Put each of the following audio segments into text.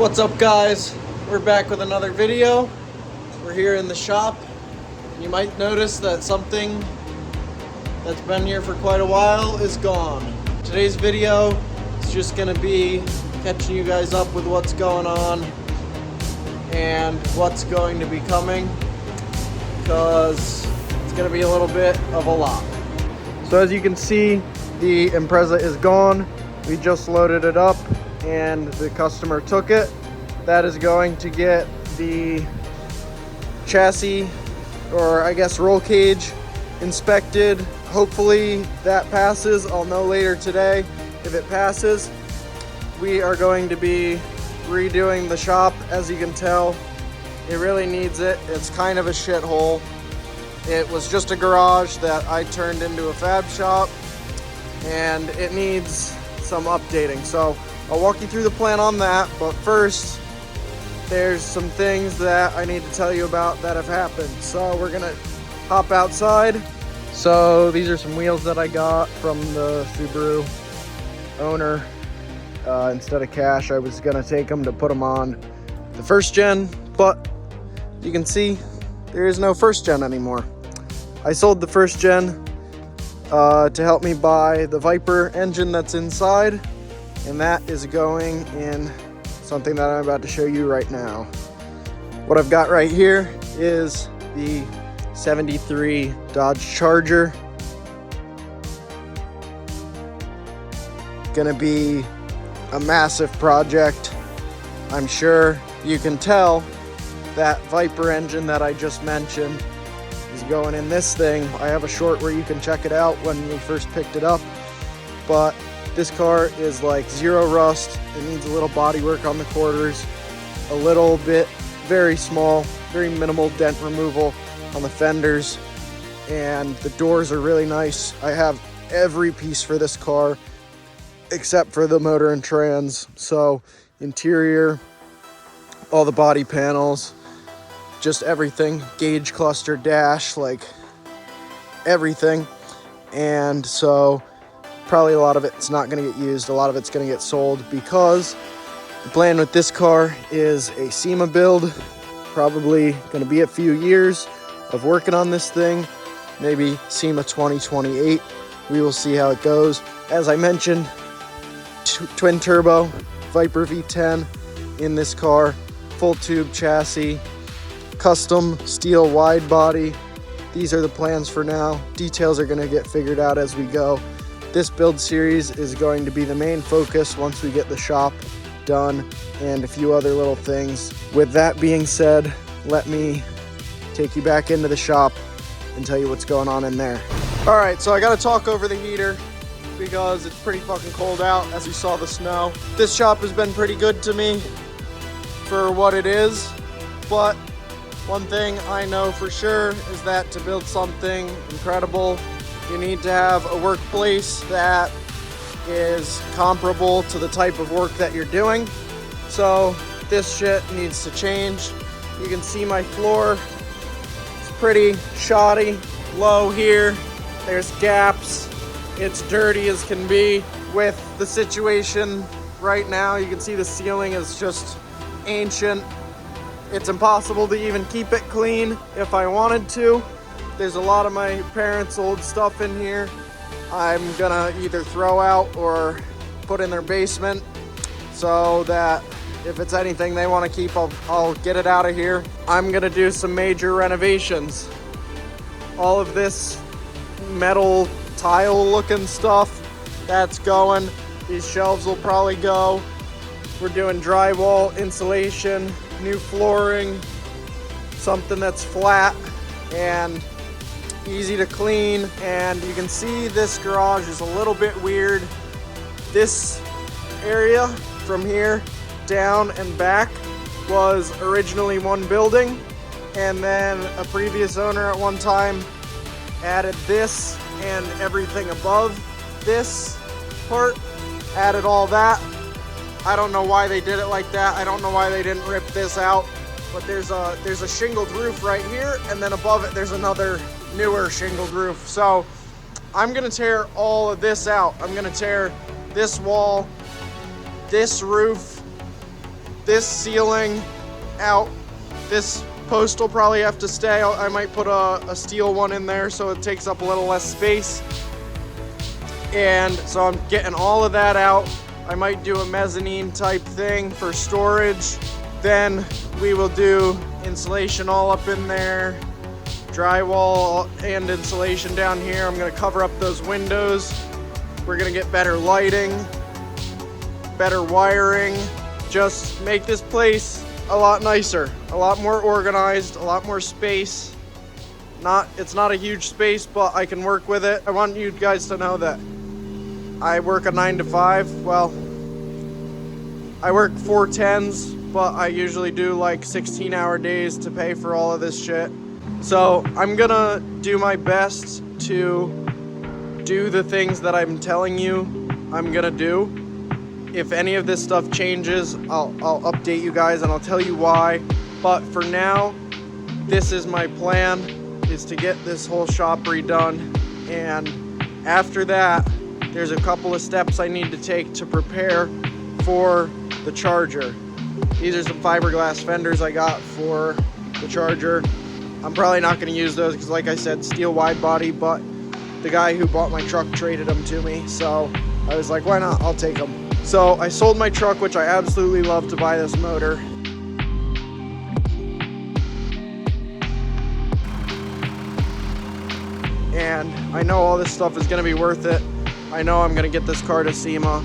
What's up, guys? We're back with another video. We're here in the shop. You might notice that something that's been here for quite a while is gone. Today's video is just gonna be catching you guys up with what's going on and what's going to be coming, because it's gonna be a little bit of a lot. So as you can see, the Impreza is gone. We just loaded it up and the customer took it. That is going to get the chassis, or I guess roll cage, inspected. Hopefully that passes. I'll know later today if it passes. We are going to be redoing the shop. As you can tell, it really needs it. It's kind of a shithole. It was just a garage that I turned into a fab shop, and it needs some updating. So I'll walk you through the plan on that, but first there's some things that I need to tell you about that have happened. So we're gonna hop outside. So these are some wheels that I got from the Subaru owner. Instead of cash, I was gonna take them to put them on the first gen, but you can see there is no first gen anymore. I sold the first gen to help me buy the Viper engine that's inside, and that is going in something that I'm about to show you right now. What I've got right here is the 73 Dodge Charger. Gonna be a massive project. I'm sure you can tell that Viper engine that I just mentioned is going in this thing. I have a short where you can check it out when we first picked it up, but this car is like zero rust. It needs a little body work on the quarters, a little bit, very small, very minimal dent removal on the fenders, and the doors are really nice. I have every piece for this car except for the motor and trans. So interior, all the body panels, just everything, gauge cluster, dash, like everything. And so probably a lot of it's not going to get used. A lot of it's going to get sold, because the plan with this car is a SEMA build. Probably going to be a few years of working on this thing, maybe SEMA 2028. We will see how it goes. As I mentioned, twin turbo Viper V10 in this car, full tube chassis, custom steel wide body. These are the plans for now. Details are going to get figured out as we go. This build series is going to be the main focus once we get the shop done and a few other little things. With that being said, let me take you back into the shop and tell you what's going on in there. All right, so I got to talk over the heater because it's pretty fucking cold out, as you saw the snow. This shop has been pretty good to me for what it is, but one thing I know for sure is that to build something incredible, you need to have a workplace that is comparable to the type of work that you're doing. So this shit needs to change. You can see my floor. It's pretty shoddy, low here. There's gaps. It's dirty as can be. With the situation right now, you can see the ceiling is just ancient. It's impossible to even keep it clean if I wanted to. There's a lot of my parents' old stuff in here. I'm gonna either throw out or put in their basement, so that if it's anything they want to keep, I'll get it out of here. I'm gonna do some major renovations. All of this metal tile looking stuff, that's going. These shelves will probably go. We're doing drywall, insulation, new flooring, something that's flat and easy to clean. And you can see this garage is a little bit weird. This area from here down and back was originally one building, and then a previous owner at one time added this and everything above this part, added all that. I don't know why they did it like that. I don't know why they didn't rip this out, but there's a shingled roof right here, and then above it there's another newer shingled roof. So I'm gonna tear all of this out. I'm gonna tear this wall, this roof, this ceiling out. This post will probably have to stay. I might put a steel one in there so it takes up a little less space. And so I'm getting all of that out. I might do a mezzanine type thing for storage. Then we will do insulation all up in there, drywall and insulation down here. I'm gonna cover up those windows. We're gonna get better lighting, better wiring, just make this place a lot nicer, a lot more organized, a lot more space. It's not a huge space, but I can work with it. I want you guys to know that I work a 9 to 5. Well, I work 4 10s, but I usually do like 16-hour days to pay for all of this shit. So I'm gonna do my best to do the things that I'm telling you I'm gonna do. If any of this stuff changes, I'll update you guys and I'll tell you why. But for now, this is my plan, is to get this whole shop redone. And after that, there's a couple of steps I need to take to prepare for the charger. These are some fiberglass fenders I got for the charger. I'm probably not going to use those because, like I said, steel wide body, but the guy who bought my truck traded them to me, so I was like, why not? I'll take them. So I sold my truck, which I absolutely love, to buy this motor. And I know all this stuff is going to be worth it. I know I'm going to get this car to SEMA.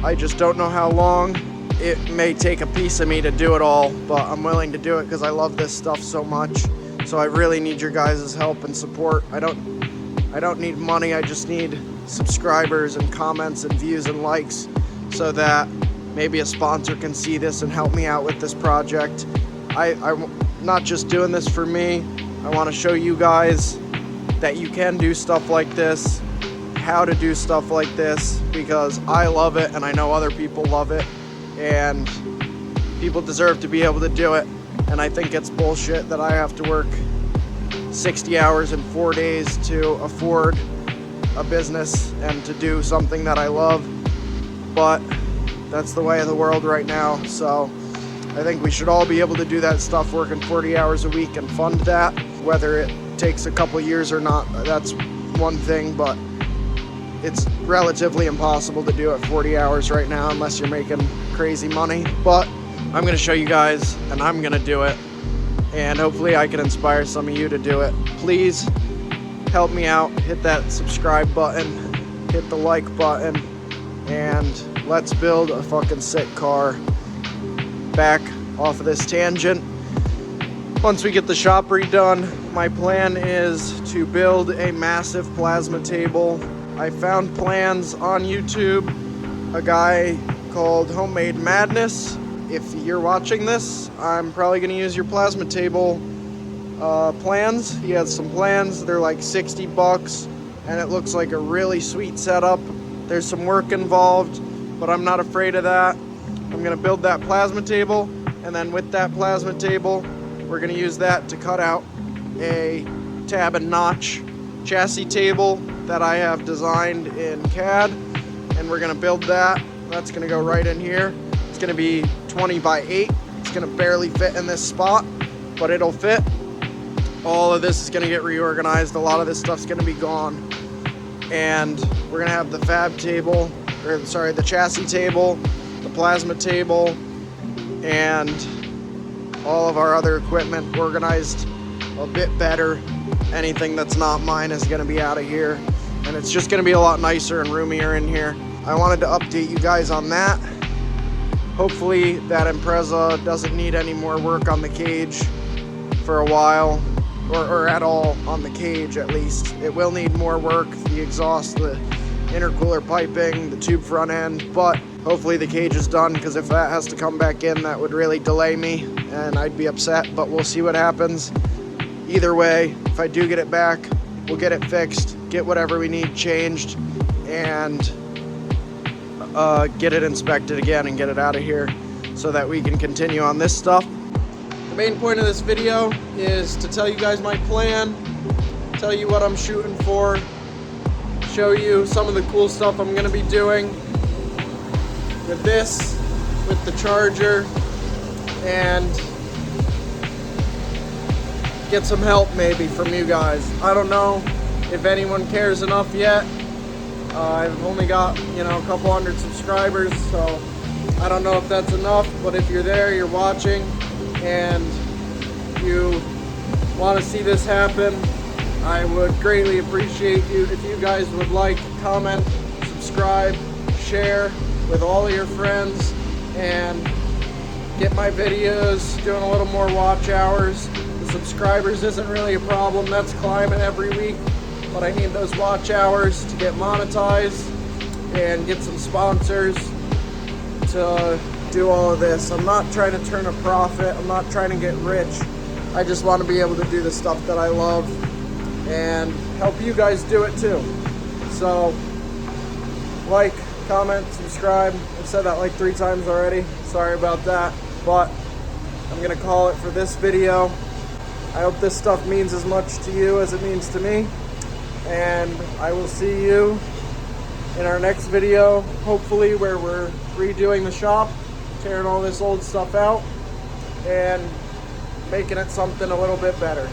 I just don't know how long. It may take a piece of me to do it all, but I'm willing to do it because I love this stuff so much. So I really need your guys' help and support. I don't need money, I just need subscribers and comments and views and likes so that maybe a sponsor can see this and help me out with this project. I'm not just doing this for me. I want to show you guys that you can do stuff like this, how to do stuff like this, because I love it and I know other people love it. And people deserve to be able to do it. And I think it's bullshit that I have to work 60 hours in 4 days to afford a business and to do something that I love. But that's the way of the world right now. So I think we should all be able to do that stuff, working 40 hours a week and fund that. Whether it takes a couple years or not, that's one thing, but it's relatively impossible to do it 40 hours right now unless you're making crazy money. But I'm gonna show you guys and I'm gonna do it, and hopefully I can inspire some of you to do it. Please help me out, hit that subscribe button, hit the like button, and let's build a fucking sick car. Back off of this tangent. Once we get the shop redone, my plan is to build a massive plasma table. I found plans on YouTube, a guy called Homemade Madness. If you're watching this, I'm probably gonna use your plasma table plans. He has some plans, they're like 60 bucks, and it looks like a really sweet setup. There's some work involved, but I'm not afraid of that. I'm gonna build that plasma table, and then with that plasma table, we're gonna use that to cut out a tab and notch chassis table that I have designed in CAD, and we're gonna build that. That's gonna go right in here. It's gonna be 20 by 8. It's gonna barely fit in this spot, but it'll fit. All of this is gonna get reorganized. A lot of this stuff's gonna be gone. And we're gonna have the fab table, or sorry, the chassis table, the plasma table, and all of our other equipment organized a bit better. Anything that's not mine is gonna be out of here. And it's just gonna be a lot nicer and roomier in here. I wanted to update you guys on that. Hopefully that Impreza doesn't need any more work on the cage for a while, or at all on the cage at least. It will need more work, the exhaust, the intercooler piping, the tube front end, but hopefully the cage is done, because if that has to come back in, that would really delay me and I'd be upset, but we'll see what happens. Either way, if I do get it back, we'll get it fixed, get whatever we need changed, and get it inspected again and get it out of here so that we can continue on this stuff. The main point of this video is to tell you guys my plan, tell you what I'm shooting for, show you some of the cool stuff I'm going to be doing with this, with the charger and get some help maybe from you guys. I don't know if anyone cares enough yet. I've only got, you know, a couple hundred subscribers, so I don't know if that's enough, but if you're there, you're watching, and you want to see this happen, I would greatly appreciate you if you guys would like, comment, subscribe, share with all of your friends, and get my videos doing a little more watch hours. The subscribers isn't really a problem, that's climbing every week, but I need those watch hours to get monetized and get some sponsors to do all of this. I'm not trying to turn a profit, I'm not trying to get rich. I just want to be able to do the stuff that I love and help you guys do it too. So, like, comment, subscribe. I've said that like 3 times already. Sorry about that, but I'm gonna call it for this video. I hope this stuff means as much to you as it means to me, and I will see you in our next video, hopefully, where we're redoing the shop, tearing all this old stuff out, and making it something a little bit better.